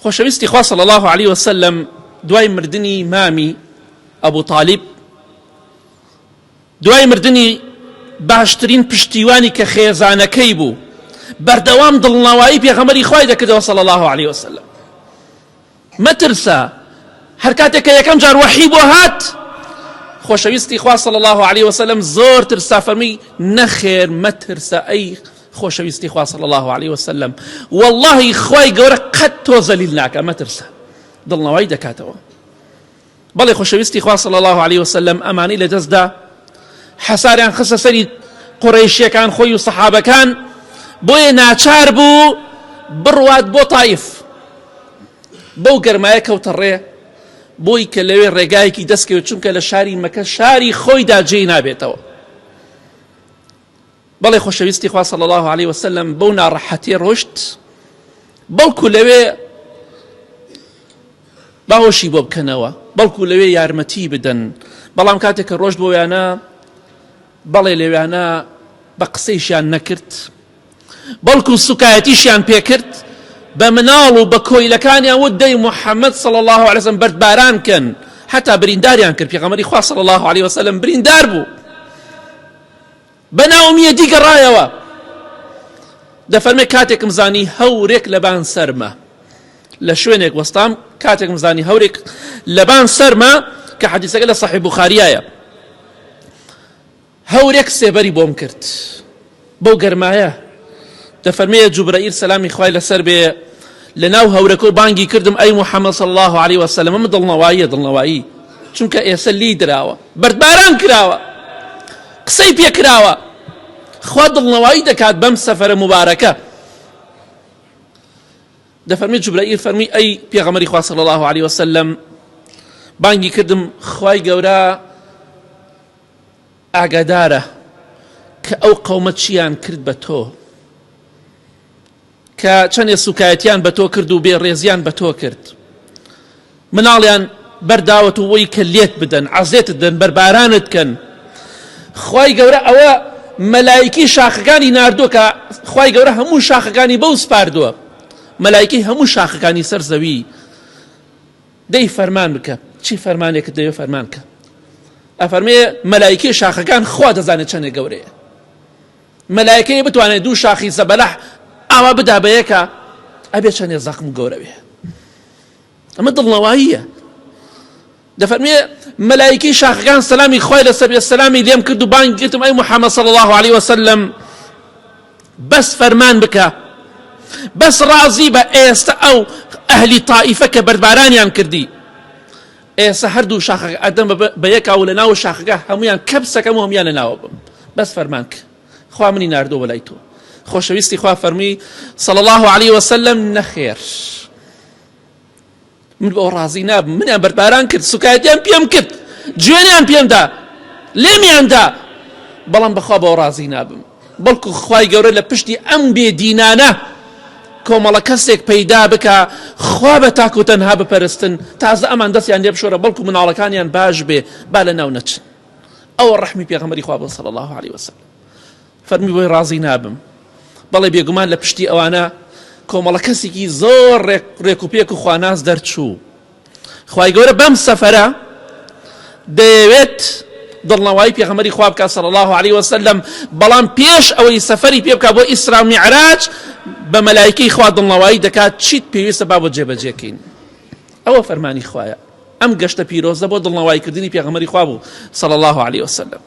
خۆشەویستی خوا صلی الله عليه وسلم دوای مردنی مامی ئەبوو طالب، دوای مردنی باشترین پشتیوانی کە خێزانەکەی بوو، بەردەوام دڵنەوایی پێغەمبەری خوای دەکردەوە صلی الله عليه وسلم. مەترسە هەر کاتێک کە یەکەم جار وەحی بۆ هات، خۆشەویستی خوا صلی الله عليه وسلم زۆر ترسا، فەرمی نەخێر مەترسە ئەی خۆشەویستی خوا صلی الله عليه وسلم، والله خوای گەورە قەت تۆ زەلیل ناکە، مەترسە. دڵنەوایی دەکاتەوە. بەڵێ خۆشەویستی خوا صلی الله عليه وسلم ئەمانەی لە دەستدا حەساریان خستە سەری قوڕەیشیەکان خۆی و سەحابەکان، بۆیە ناچار بوو بڕوات بۆ تایف، بەو گەرمایە کەوتە ڕێ، بۆی کە لەوێ ڕێگایەکی دەستکەوێت، چونکە لە شاری مەکە شاری خۆیدا جێی نابێتەوە. بەڵێ خۆشەویستی خوا صلی الله عليه وسلم بەو ناڕەحەتیە ڕۆشت، بەڵکو لەوێ باوەشی بۆ بکەنەوە، بەڵکو لەوێ یارمەتی بدەن. بەڵام کاتێک کە ڕۆشت بۆ ویانە، بەڵێ لەویانە بە قسەیشیان نەکرد، بەڵکو سوکایەتیشیان پێکرد، بە مناڵ و بە کۆیلەکانیان وت دەی محەممەد صلی الله عليه وسلم بەردباران کەن، حتا برینداریان کرد. پێغەمبەری خوا صلی الله عليه وسلم بریندار بوو، بە ناومیەتی گەڕایەوە. دەفەرمێ کاتێکم زانی هەورێک لەبان سەرمە، لە شوێنێک وەستام، کاتێکم زانی هەورێک لەبان سەرمە، کە حەدیثەکە لە صحیح بوخاریایە، هەورێک سێبەری بۆم کرد بەو گەرمایە. دەفەرمێ جوبرەئیل سەلامی خوای لەسەر بێ لە ناو هەورەکە و بانگی کردم ئەی محەممەد صلی الله عليه وسلم. ئەمە دڵنەواییە، دڵنەوایی، چونکە ئێستا لی دراوە، بەردباران کراوە، قسەی پێ کراوە. خوا دڵنەوایی دەکات بەم سەفەرە مبارەکە. دەفەرمێ جوبرەئیل فەرمی ئەی پێغەمبەری خوا صلی الله عليه وسلم، بانگی کردم خوای گەورە ئاگادارە کە ئەو قەومە چیان کرد بە تۆ، کە چەندێ سوکایەتیان بە تۆ کرد و بێڕێزیان بە تۆ کرد، مناڵیان بەرداوەت و وەی کە لێت بدەن، عەزێتت بدەن، بەربارانت کەن. خوای گەورە ئەوە مەلایکی شاخەکانی ناردووە، کە خوای گەورە هەموو شاخەکانی بەو سپاردووە، مەلایکی هەموو شاخەکانی سەر زەوی. دەی فەرمان بکە، چی فەرمانێکت دەوێ فەرمان کە. ئەفەرمێ مەلایکی شاخەکان خوا دەزانێت چەندێک گەورەیە، مەلایکەی بتوانێت دوو شاخی زەبەلەح ئاوا بدا بە یەکە، ئەبێ چەندێ زەخم و گەورە بێ. ئەمە دڵنەواییە. دەفەرمێ مەلایکی شاخەکان سەلامی خوای لەسەر بێ، سەلامی لێم کرد و بانگی کردم ئەی محەممەد صلی الله عليه وسلم، بەس فەرمان بکە، بەس ڕازی بە ئێستا ئەو ئەهلی تائیفە کە بەربارانیان کردی، ئێستا هەردوو شاخەکە ئەدەم بە یەکا و لە ناو شاخەکە هەمویان کەپسەکەم و هەمویان لە ناوە بم، بەس فەرمان کە، خوا منی ناردۆ بەلای تۆ. خۆشەویستی خوا فەرمی صلی الله عليه وسلم نەخێر، من بۆ ڕازی نابم، منیان بەرباران کرد، سوکایەتیان پێم کرد، گوێنیان پێمدا، لێمیاندا، بەڵام بەخوا بۆ ڕازی نابم. بەڵکو خوای گەورە لە پشتی ئەم بێدینانە کۆمەڵە کەسێک پەیدا بکە، خوا بە تاک و تەنها بپەرستن، تازە ئەمان دەستیان لێ بشۆرە، بەڵکو مناڵەکانیان باش بێ، با لە ناو نەچن. ئەوە ڕەحمی پێغەمبەری خوا بوو صلی الله عليه وسلم. فەرمی بۆی ڕازی نابم. بەڵێ بێگومان لە پشتی ئەوانە کۆمەڵە کەسێکی زۆر ڕێک و پێک و خواناز دەرچوو. خوای گەورە بەم سەفەرە دەیەوێت دڵنەوایی پێغەمبەری خوا بکات صلی الله عليه وسلم، بەڵام پێش ئەوەی سەفەری پێ بکات بۆ ئیسرا و میعراج، بە مەلایکەی خوا دڵنەوایی دەکات چیت پێویستە با بۆ جێبەجێکەین. ئەوە فەرمانی خوایە. ئەم گەشتە پیرۆزە بۆ دڵنەواییکردنی پێغەمبەری خوا بوو صلی الله عليه وسلم.